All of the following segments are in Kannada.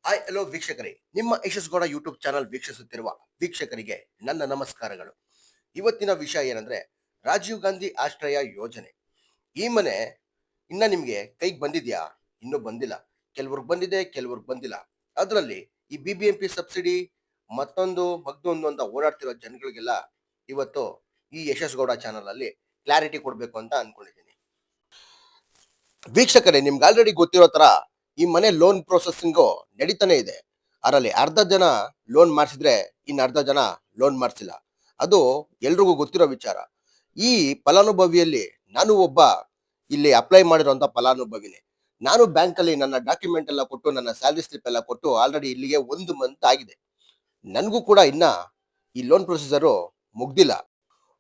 ಹಾಯ್ ಹಲೋ ವೀಕ್ಷಕರೇ, ನಿಮ್ಮ ಯಶಸ್ಗೌಡ ಯೂಟ್ಯೂಬ್ ಚಾನಲ್ ವೀಕ್ಷಿಸುತ್ತಿರುವ ವೀಕ್ಷಕರಿಗೆ ನನ್ನ ನಮಸ್ಕಾರಗಳು. ಇವತ್ತಿನ ವಿಷಯ ಏನಂದ್ರೆ ರಾಜೀವ್ ಗಾಂಧಿ ಆಶ್ರಯ ಯೋಜನೆ. ಈ ಮನೆ ಇನ್ನ ನಿಮಗೆ ಕೈಗೆ ಬಂದಿದ್ಯಾ? ಇನ್ನೂ ಬಂದಿಲ್ಲ. ಕೆಲವ್ರಿಗೆ ಬಂದಿದೆ, ಕೆಲವ್ರಿಗೆ ಬಂದಿಲ್ಲ. ಅದರಲ್ಲಿ ಈ BBMP ಸಬ್ಸಿಡಿ ಮತ್ತೊಂದು ಅಂತ ಓಡಾಡ್ತಿರೋ ಜನಗಳಿಗೆಲ್ಲ ಇವತ್ತು ಈ ಯಶಸ್ಗೌಡ ಚಾನಲ್ ಅಲ್ಲಿ ಕ್ಲಾರಿಟಿ ಕೊಡಬೇಕು ಅಂತ ಅನ್ಕೊಂಡಿದ್ದೀನಿ. ವೀಕ್ಷಕರೇ, ನಿಮ್ಗೆ ಆಲ್ರೆಡಿ ಗೊತ್ತಿರೋ ತರ ಈ ಮನೆ ಲೋನ್ ಪ್ರೊಸೆಸಿಂಗು ನಡೀತಾನೆ ಇದೆ. ಅದರಲ್ಲಿ ಅರ್ಧ ಜನ ಲೋನ್ ಮಾಡಿಸಿದ್ರೆ ಇನ್ನು ಅರ್ಧ ಜನ ಲೋನ್ ಮಾಡಿಸಿಲ್ಲ. ಅದು ಎಲ್ರಿಗೂ ಗೊತ್ತಿರೋ ವಿಚಾರ. ಈ ಫಲಾನುಭವಿಯಲ್ಲಿ ನಾನು ಒಬ್ಬ ಇಲ್ಲಿ ಅಪ್ಲೈ ಮಾಡಿರುವಂತ ಫಲಾನುಭವಿನೇ. ನಾನು ಬ್ಯಾಂಕಲ್ಲಿ ನನ್ನ ಡಾಕ್ಯುಮೆಂಟ್ ಎಲ್ಲ ಕೊಟ್ಟು ನನ್ನ ಸ್ಯಾಲರಿ ಸ್ಲಿಪ್ ಎಲ್ಲ ಕೊಟ್ಟು ಆಲ್ರೆಡಿ ಇಲ್ಲಿಗೆ 1 ಮಂತ್ ಆಗಿದೆ. ನನಗೂ ಕೂಡ ಇನ್ನ ಈ ಲೋನ್ ಪ್ರೊಸೀಜರು ಮುಗ್ದಿಲ್ಲ.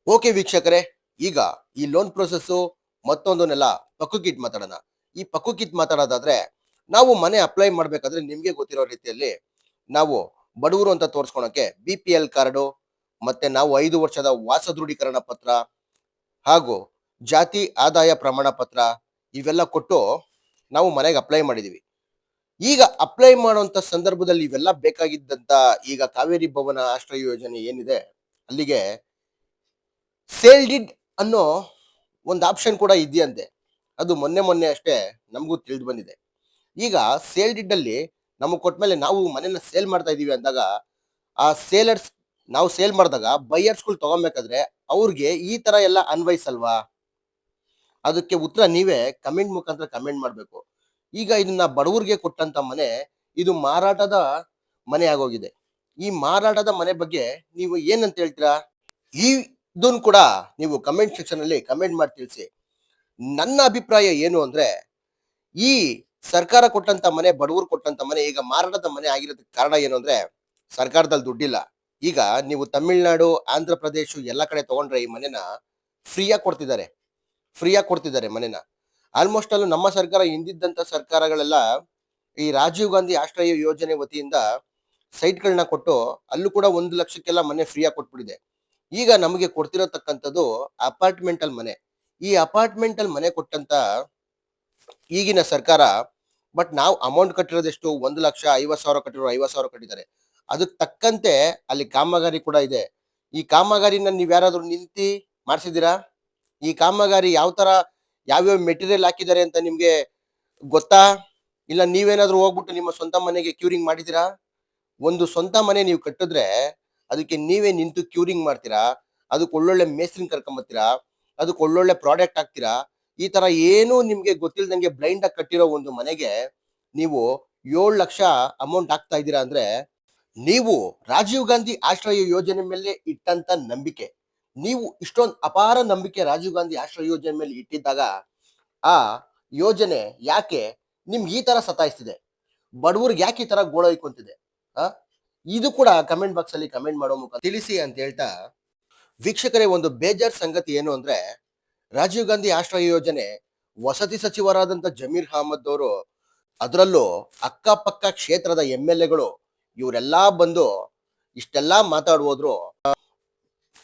ಓಕೆ ವೀಕ್ಷಕರೇ, ಈಗ ಈ ಲೋನ್ ಪ್ರೊಸೆಸ್ಸು ಮತ್ತೊಂದನ್ನೆಲ್ಲ ಪಕ್ಕಕ್ಕಿಟ್ಟು ಮಾತಾಡೋಣ. ಈ ಪಕ್ಕಕ್ಕಿಟ್ಟು ಮಾತಾಡೋದಾದ್ರೆ, ನಾವು ಮನೆ ಅಪ್ಲೈ ಮಾಡಬೇಕಾದ್ರೆ ನಿಮಗೆ ಗೊತ್ತಿರೋ ರೀತಿಯಲ್ಲಿ ನಾವು ಬಡವರು ಅಂತ ತೋರಿಸ್ಕೊಳಕ್ಕೆ BPL ಕಾರ್ಡು, ಮತ್ತೆ ನಾವು 5 ವರ್ಷದ ವಾಸ ದೃಢೀಕರಣ ಪತ್ರ ಹಾಗೂ ಜಾತಿ ಆದಾಯ ಪ್ರಮಾಣ ಪತ್ರ ಇವೆಲ್ಲ ಕೊಟ್ಟು ನಾವು ಮನೆಗೆ ಅಪ್ಲೈ ಮಾಡಿದೀವಿ. ಈಗ ಅಪ್ಲೈ ಮಾಡುವಂತ ಸಂದರ್ಭದಲ್ಲಿ ಇವೆಲ್ಲ ಬೇಕಾಗಿದ್ದಂತ ಈಗ ಕಾವೇರಿ ಭವನ ಆಶ್ರಯ ಯೋಜನೆ ಏನಿದೆ ಅಲ್ಲಿಗೆ ಸೇಲ್ ಡಿಡ್ ಅನ್ನೋ ಒಂದು ಆಪ್ಷನ್ ಕೂಡ ಇದೆಯಂತೆ. ಅದು ಮೊನ್ನೆ ಅಷ್ಟೇ ನಮಗೂ ತಿಳಿದು ಬಂದಿದೆ. ಈಗ ಸೇಲ್ ಡಿಡ್ ಅಲ್ಲಿ ನಮಗೆ ಕೊಟ್ಮೇಲೆ ನಾವು ಮನೆಯನ್ನ ಸೇಲ್ ಮಾಡ್ತಾ ಇದೀವಿ ಅಂದಾಗ ಆ ಸೇಲರ್ಸ್ ನಾವು ಸೇಲ್ ಮಾಡಿದಾಗ ಬೈಯರ್ಸ್ಗಳು ತಗೊಬೇಕಾದ್ರೆ ಅವ್ರಿಗೆ ಈ ತರ ಎಲ್ಲ ಅನ್ವಯಿಸಲ್ವಾ? ಅದಕ್ಕೆ ಉತ್ತರ ನೀವೇ ಕಮೆಂಟ್ ಮುಖಾಂತರ ಕಮೆಂಟ್ ಮಾಡಬೇಕು. ಈಗ ಇದನ್ನ ಬಡವರಿಗೆ ಕೊಟ್ಟಂತ ಮನೆ ಇದು ಮಾರಾಟದ ಮನೆ ಆಗೋಗಿದೆ. ಈ ಮಾರಾಟದ ಮನೆ ಬಗ್ಗೆ ನೀವು ಏನಂತ ಹೇಳ್ತೀರಾ? ಈ ಇದನ್ನು ಕೂಡ ನೀವು ಕಮೆಂಟ್ ಸೆಕ್ಷನ್ ಅಲ್ಲಿ ಕಮೆಂಟ್ ಮಾಡಿ ತಿಳಿಸಿ. ನನ್ನ ಅಭಿಪ್ರಾಯ ಏನು ಅಂದ್ರೆ, ಈ ಸರ್ಕಾರ ಕೊಟ್ಟಂತ ಮನೆ, ಬಡವರು ಕೊಟ್ಟಂತ ಮನೆ ಈಗ ಮಾರಾಟದ ಮನೆ ಆಗಿರೋದಕ್ಕೆ ಕಾರಣ ಏನು ಅಂದ್ರೆ, ಸರ್ಕಾರದಲ್ಲಿ ದುಡ್ಡಿಲ್ಲ. ಈಗ ನೀವು ತಮಿಳ್ನಾಡು, ಆಂಧ್ರ ಪ್ರದೇಶ ಎಲ್ಲ ಕಡೆ ತಗೊಂಡ್ರೆ ಈ ಮನೆನ ಫ್ರೀಯಾಗಿ ಕೊಡ್ತಿದ್ದಾರೆ. ಮನೆನ ಆಲ್ಮೋಸ್ಟ್ ಅಲ್ಲೂ ನಮ್ಮ ಸರ್ಕಾರ ಹಿಂದಿದ್ದಂತ ಸರ್ಕಾರಗಳೆಲ್ಲ ಈ ರಾಜೀವ್ ಗಾಂಧಿ ಆಶ್ರಯ ಯೋಜನೆ ವತಿಯಿಂದ ಸೈಟ್ಗಳನ್ನ ಕೊಟ್ಟು ಅಲ್ಲೂ ಕೂಡ 1 ಲಕ್ಷಕ್ಕೆಲ್ಲ ಮನೆ ಫ್ರೀಯಾಗಿ ಕೊಟ್ಬಿಟ್ಟಿದೆ. ಈಗ ನಮಗೆ ಕೊಡ್ತಿರತಕ್ಕಂಥದ್ದು ಅಪಾರ್ಟ್ಮೆಂಟಲ್ ಮನೆ. ಈ ಅಪಾರ್ಟ್ಮೆಂಟಲ್ ಮನೆ ಕೊಟ್ಟಂತ ಈಗಿನ ಸರ್ಕಾರ, ಬಟ್ ನಾವು ಅಮೌಂಟ್ ಕಟ್ಟಿರೋದೆಷ್ಟು? 1,50,000 ಕಟ್ಟಿರೋ 50,000 ಕಟ್ಟಿದ್ದಾರೆ. ಅದಕ್ಕೆ ತಕ್ಕಂತೆ ಅಲ್ಲಿ ಕಾಮಗಾರಿ ಕೂಡ ಇದೆ. ಈ ಕಾಮಗಾರಿನ ನೀವ್ ಯಾರಾದ್ರೂ ನಿಂತಿ ಮಾಡಿಸಿದೀರಾ? ಈ ಕಾಮಗಾರಿ ಯಾವ್ಯಾವ ಮೆಟೀರಿಯಲ್ ಹಾಕಿದ್ದಾರೆ ಅಂತ ನಿಮ್ಗೆ ಗೊತ್ತಾ? ಇಲ್ಲ ನೀವೇನಾದ್ರೂ ಹೋಗ್ಬಿಟ್ಟು ನಿಮ್ಮ ಸ್ವಂತ ಮನೆಗೆ ಕ್ಯೂರಿಂಗ್ ಮಾಡಿದೀರಾ? ಒಂದು ಸ್ವಂತ ಮನೆ ನೀವು ಕಟ್ಟಿದ್ರೆ ಅದಕ್ಕೆ ನೀವೇ ನಿಂತು ಕ್ಯೂರಿಂಗ್ ಮಾಡ್ತೀರಾ, ಅದಕ್ಕೆ ಒಳ್ಳೊಳ್ಳೆ ಮೇಸ್ತ್ರಿನ ಕರ್ಕೊಂಬತ್ತೀರಾ, ಅದಕ್ಕೆ ಒಳ್ಳೊಳ್ಳೆ ಪ್ರಾಡಕ್ಟ್ ಹಾಕ್ತೀರಾ. ಈ ತರ ಏನು ನಿಮ್ಗೆ ಗೊತ್ತಿಲ್ದಂಗೆ ಬ್ಲೈಂಡ್ ಆಗಿ ಕಟ್ಟಿರೋ ಒಂದು ಮನೆಗೆ ನೀವು 7 ಲಕ್ಷ ಅಮೌಂಟ್ ಹಾಕ್ತಾ ಇದ್ದೀರಾ ಅಂದ್ರೆ, ನೀವು ರಾಜೀವ್ ಗಾಂಧಿ ಆಶ್ರಯ ಯೋಜನೆ ಮೇಲೆ ಇಟ್ಟಂತ ನಂಬಿಕೆ, ನೀವು ಇಷ್ಟೊಂದು ಅಪಾರ ನಂಬಿಕೆ ರಾಜೀವ್ ಗಾಂಧಿ ಆಶ್ರಯ ಯೋಜನೆ ಮೇಲೆ ಇಟ್ಟಿದ್ದಾಗ ಆ ಯೋಜನೆ ಯಾಕೆ ನಿಮ್ಗೆ ಈ ತರ ಸತಾಯಿಸ್ತಿದೆ? ಬಡವರಿಗೆ ಯಾಕೆ ಈ ತರ ಗೋಳೈಕೊಂತಿದೆ? ಆ ಇದು ಕೂಡ ಕಮೆಂಟ್ ಬಾಕ್ಸ್ ಅಲ್ಲಿ ಕಮೆಂಟ್ ಮಾಡೋ ಮುಖಾಂತರ ತಿಳಿಸಿ ಅಂತ ಹೇಳ್ತಾ, ವೀಕ್ಷಕರೇ, ಒಂದು ಬೇಜಾರ್ ಸಂಗತಿ ಏನು ಅಂದ್ರೆ, ರಾಜೀವ್ ಗಾಂಧಿ ಆಶ್ರಯ ಯೋಜನೆ ವಸತಿ ಸಚಿವರಾದಂತ ಜಮೀರ್ ಅಹಮದ್ ಅವರು, ಅದರಲ್ಲೂ ಅಕ್ಕಪಕ್ಕ ಕ್ಷೇತ್ರದ MLAಗಳು ಇವರೆಲ್ಲಾ ಬಂದು ಇಷ್ಟೆಲ್ಲಾ ಮಾತಾಡುವುದ್ರು,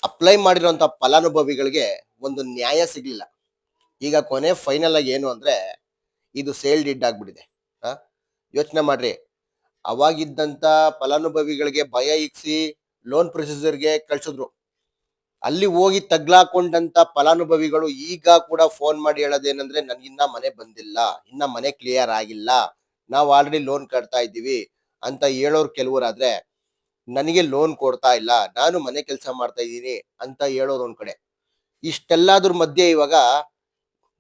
ಅಪ್ಲೈ ಮಾಡಿರುವಂತ ಫಲಾನುಭವಿಗಳಿಗೆ ಒಂದು ನ್ಯಾಯ ಸಿಗ್ಲಿಲ್ಲ. ಈಗ ಕೊನೆ ಫೈನಲ್ ಆಗಿ ಏನು ಅಂದ್ರೆ, ಇದು ಸೇಲ್ ಡಿಡ್ ಆಗ್ಬಿಟ್ಟಿದೆ. ಯೋಚನೆ ಮಾಡ್ರಿ, ಅವಾಗಿದ್ದಂತ ಫಲಾನುಭವಿಗಳಿಗೆ ಭಯ ಇಕ್ಸಿ ಲೋನ್ ಪ್ರೊಸೀಜರ್ಗೆ ಕಳ್ಸಿದ್ರು. ಅಲ್ಲಿ ಹೋಗಿ ತಗ್ಲಾಕೊಂಡಂತ ಫಲಾನುಭವಿಗಳು ಈಗ ಕೂಡ ಫೋನ್ ಮಾಡಿ ಹೇಳೋದೇನಂದ್ರೆ, ನನ್ಗಿನ್ನ ಮನೆ ಬಂದಿಲ್ಲ, ಇನ್ನ ಮನೆ ಕ್ಲಿಯರ್ ಆಗಿಲ್ಲ, ನಾವು ಆಲ್ರೆಡಿ ಲೋನ್ ಕಟ್ತಾ ಇದ್ದೀವಿ ಅಂತ ಹೇಳೋರು ಕೆಲವರಾದ್ರೆ, ನನಗೆ ಲೋನ್ ಕೊಡ್ತಾ ಇಲ್ಲ, ನಾನು ಮನೆ ಕೆಲಸ ಮಾಡ್ತಾ ಇದ್ದೀನಿ ಅಂತ ಹೇಳೋರು ಒಂದ್ ಕಡೆ. ಇಷ್ಟೆಲ್ಲಾದ್ರ ಮಧ್ಯೆ ಇವಾಗ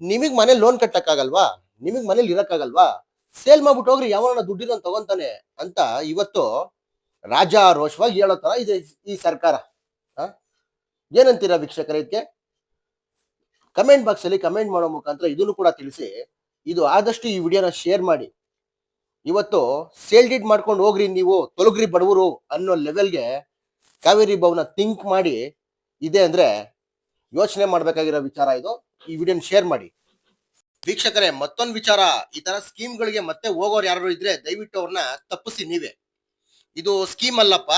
ನಿಮಗ್ ಮನೆ ಲೋನ್ ಕಟ್ಟಕ್ಕಾಗಲ್ವಾ? ನಿಮಗ್ ಮನೇಲಿ ಇರಕ್ಕಾಗಲ್ವಾ? ಸೇಲ್ ಮಾಡ್ಬಿಟ್ಟು ಹೋಗ್ರಿ, ಯಾವನ ದುಡ್ಡಿನ ತಗೊಂತಾನೆ ಅಂತ ಇವತ್ತು ರಾಜಾರೋಷವಾಗಿ ಹೇಳೋ ತರ ಇದೆ ಈ ಸರ್ಕಾರ. ಏನಂತೀರಾ ವೀಕ್ಷಕರೇ? ಇದಕ್ಕೆ ಕಮೆಂಟ್ ಬಾಕ್ಸ್ ಅಲ್ಲಿ ಕಮೆಂಟ್ ಮಾಡೋ ಮುಖಾಂತರ ಇದನ್ನು ಕೂಡ ತಿಳಿಸಿ. ಇದು ಆದಷ್ಟು ಈ ವಿಡಿಯೋನ ಶೇರ್ ಮಾಡಿ. ಇವತ್ತು ಸೇಲ್ ಡಿಡ್ ಮಾಡ್ಕೊಂಡು ಹೋಗ್ರಿ, ನೀವು ತೊಲಗ್ರಿ ಬಡವರು ಅನ್ನೋ ಲೆವೆಲ್ಗೆ ಕಾವೇರಿ ಭವನ ಥಿಂಕ್ ಮಾಡಿ ಇದೆ ಅಂದ್ರೆ ಯೋಚನೆ ಮಾಡ್ಬೇಕಾಗಿರೋ ವಿಚಾರ ಇದು. ಈ ವಿಡಿಯೋನ ಶೇರ್ ಮಾಡಿ. ವೀಕ್ಷಕರೇ, ಮತ್ತೊಂದು ವಿಚಾರ, ಈ ತರ ಸ್ಕೀಮ್ಗಳಿಗೆ ಮತ್ತೆ ಹೋಗೋರು ಯಾರು ಇದ್ರೆ ದಯವಿಟ್ಟು ಅವ್ರನ್ನ ತಪ್ಪಿಸಿ ನೀವೇ. ಇದು ಸ್ಕೀಮ್ ಅಲ್ಲಪ್ಪ,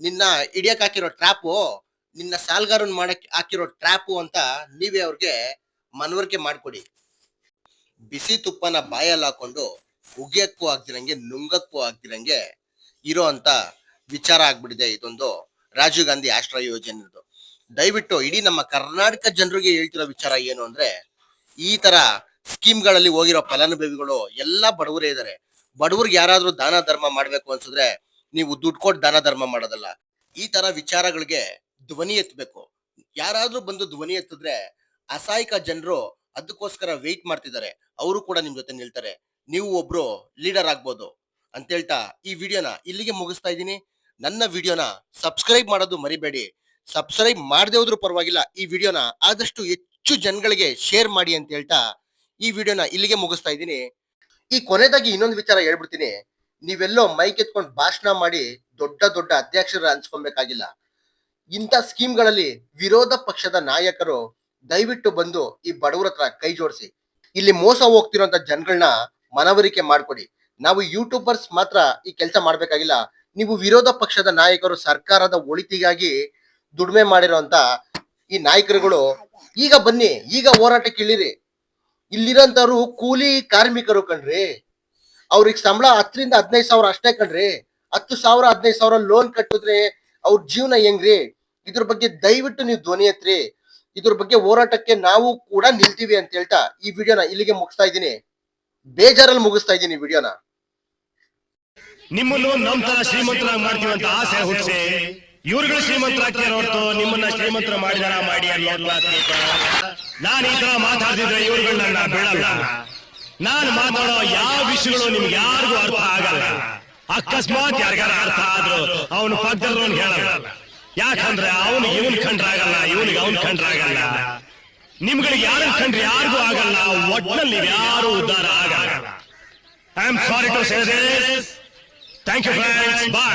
ನಿನ್ನ ಹಿಡಿಯಕ್ ಹಾಕಿರೋ ಟ್ರ್ಯಾಪು, ನಿನ್ನ ಸಾಲ್ಗಾರನ್ ಮಾಡಕ್ ಹಾಕಿರೋ ಟ್ರ್ಯಾಪು ಅಂತ ನೀವೇ ಅವ್ರಿಗೆ ಮನವರಿಕೆ ಮಾಡ್ಕೊಡಿ. ಬಿಸಿ ತುಪ್ಪನ ಬಾಯಲ್ಲಿ ಹಾಕೊಂಡು ಉಗಿಯಕ್ಕೂ ಆಗ್ದಿರಂಗೆ ನುಂಗಕ್ಕೂ ಆಗ್ದಿರಂಗೆ ಇರೋ ಅಂತ ವಿಚಾರ ಆಗ್ಬಿಟ್ಟಿದೆ ಇದೊಂದು ರಾಜೀವ್ ಗಾಂಧಿ ಆಶ್ರಯ ಯೋಜನೆದು. ದಯವಿಟ್ಟು ಇಡೀ ನಮ್ಮ ಕರ್ನಾಟಕ ಜನರಿಗೆ ಹೇಳ್ತಿರೋ ವಿಚಾರ ಏನು ಅಂದ್ರೆ, ಈ ತರ ಸ್ಕೀಮ್ಗಳಲ್ಲಿ ಹೋಗಿರೋ ಫಲಾನುಭವಿಗಳು ಎಲ್ಲಾ ಬಡವರೇ ಇದ್ದಾರೆ. ಬಡವರಿಗೆ ಯಾರಾದ್ರೂ ದಾನ ಧರ್ಮ ಮಾಡ್ಬೇಕು ಅನ್ಸಿದ್ರೆ ನೀವು ದುಡ್ಡು ಕೊಟ್ಟು ದಾನ ಧರ್ಮ ಮಾಡೋದಲ್ಲ. ಈ ತರ ವಿಚಾರಗಳಿಗೆ ಧ್ವನಿ ಎತ್ತಬೇಕು. ಯಾರಾದ್ರೂ ಬಂದು ಧ್ವನಿ ಎತ್ತಿದ್ರೆ ಅಸಹಾಯಕ ಜನರು ಅದಕ್ಕೋಸ್ಕರ ವೆಯ್ಟ್ ಮಾಡ್ತಿದ್ದಾರೆ. ಅವರು ಕೂಡ ನಿಮ್ ಜೊತೆ ನಿಲ್ತಾರೆ. ನೀವು ಒಬ್ರು ಲೀಡರ್ ಆಗ್ಬೋದು ಅಂತ ಹೇಳ್ತಾ ಈ ವಿಡಿಯೋನ ಇಲ್ಲಿಗೆ ಮುಗಿಸ್ತಾ ಇದ್ದೀನಿ. ನನ್ನ ವಿಡಿಯೋನ ಸಬ್ಸ್ಕ್ರೈಬ್ ಮಾಡೋದು ಮರಿಬೇಡಿ. ಸಬ್ಸ್ಕ್ರೈಬ್ ಮಾಡದೇ ಹೋದ್ರೂ ಪರವಾಗಿಲ್ಲ, ಈ ವಿಡಿಯೋನ ಆದಷ್ಟು ಹೆಚ್ಚು ಜನಗಳಿಗೆ ಶೇರ್ ಮಾಡಿ ಅಂತ ಹೇಳ್ತಾ ಈ ವಿಡಿಯೋನ ಇಲ್ಲಿಗೆ ಮುಗಿಸ್ತಾ ಇದ್ದೀನಿ. ಈ ಕೊನೆದಾಗಿ ಇನ್ನೊಂದು ವಿಚಾರ ಹೇಳ್ಬಿಡ್ತೀನಿ. ನೀವೆಲ್ಲೋ ಮೈಕ್ ಎತ್ಕೊಂಡು ಭಾಷಣ ಮಾಡಿ ದೊಡ್ಡ ದೊಡ್ಡ ಅಧ್ಯಕ್ಷರ ಅನ್ಸ್ಕೊಬೇಕಾಗಿಲ್ಲ. ಇಂಥ ಸ್ಕೀಮ್ಗಳಲ್ಲಿ ವಿರೋಧ ಪಕ್ಷದ ನಾಯಕರು ದಯವಿಟ್ಟು ಬಂದು ಈ ಬಡವರ ಹತ್ರ ಕೈ ಜೋಡಿಸಿ ಇಲ್ಲಿ ಮೋಸ ಹೋಗ್ತಿರೋಂಥ ಜನಗಳನ್ನ ಮನವರಿಕೆ ಮಾಡ್ಕೊಡಿ. ನಾವು ಯೂಟ್ಯೂಬರ್ಸ್ ಮಾತ್ರ ಈ ಕೆಲಸ ಮಾಡ್ಬೇಕಾಗಿಲ್ಲ. ನೀವು ವಿರೋಧ ಪಕ್ಷದ ನಾಯಕರು ಸರ್ಕಾರದ ಒಳಿತಿಗಾಗಿ ದುಡಿಮೆ ಮಾಡಿರೋಂತ ಈ ನಾಯಕರುಗಳು ಈಗ ಬನ್ನಿ, ಈಗ ಹೋರಾಟಕ್ಕೆ ಇಳಿರಿ. ಇಲ್ಲಿರೋಂಥವ್ರು ಕೂಲಿ ಕಾರ್ಮಿಕರು ಕಣ್ರಿ. ಅವ್ರಿಗೆ ಸಂಬಳ 10,000 15,000 ಸಾವಿರ ಅಷ್ಟೇ ಕಣ್ರಿ. 10,000 15,000 ಲೋನ್ ಕಟ್ಟಿದ್ರೆ ಅವ್ರ ಜೀವನ ಹೆಂಗ್ರಿ? ಇದ್ರ ಬಗ್ಗೆ ದಯವಿಟ್ಟು ನೀವು ಧ್ವನಿ ಎತ್ರಿ. ಇದ್ರ ಬಗ್ಗೆ ಹೋರಾಟಕ್ಕೆ ನಾವು ಕೂಡ ನಿಲ್ತೀವಿ ಅಂತ ಹೇಳ್ತಾ ಈ ವಿಡಿಯೋನ ಇಲ್ಲಿಗೆ ಮುಗಿಸ್ತಾ ಇದ್ದೀನಿ. ಬೇಜಾರಲ್ಲಿ ಮುಗಿಸ್ತಾ ಇದ್ದೀನಿ ವಿಡಿಯೋನ. ನಿಮ್ಮನ್ನು ನಮ್ ತರ ಶ್ರೀಮಂತರಾಗಿ ಮಾಡ್ತೀವಿ ಅಂತ ಆಸೆ ಹುಟ್ಟಿಸಿ ಇವ್ರುಗಳು ಶ್ರೀಮಂತರಾಗ್ತಾರ ಹೊರತು ನಿಮ್ಮನ್ನ ಶ್ರೀಮಂತರ ಮಾಡಿದಾರ ಮಾಡಿ ನಾನು ಈ ತರ ಮಾತಾಡ್ತಿದ್ರೆ ಇವ್ರುಗಳು ನನ್ನ ಬಿಡಲ್ಲ. ನಾನು ಮಾತಾಡೋ ಯಾವ ವಿಷಯಗಳು ನಿಮ್ಗೆ ಯಾರಿಗೂ ಅರ್ಥ ಆಗಲ್ಲ. ಅಕಸ್ಮಾತ್ ಯಾರಿಗಾರ ಅರ್ಥ ಆದ್ರೂ ಅವನು ಪಕ್ಕದವ್ನು ಹೇಳಲ್ಲ. ಯಾಕಂದ್ರೆ ಅವನು ಇವನ್ ಕಂಡ್ರಾಗಲ್ಲ, ಇವನಿಗೆ ಅವನ್ ಕಂಡ್ರಾಗಲ್ಲ. ನಿಮ್ಗಳಿಗೆ ಯಾರು ಕಂಡ್ರೆ ಯಾರಿಗೂ ಆಗಲ್ಲ. ಒಟ್ಟಿನಲ್ಲಿ ಯಾರು ಉದ್ಧಾರ ಆಗಲ್ಲ. I am sorry to say this. Thank you friends. Bye.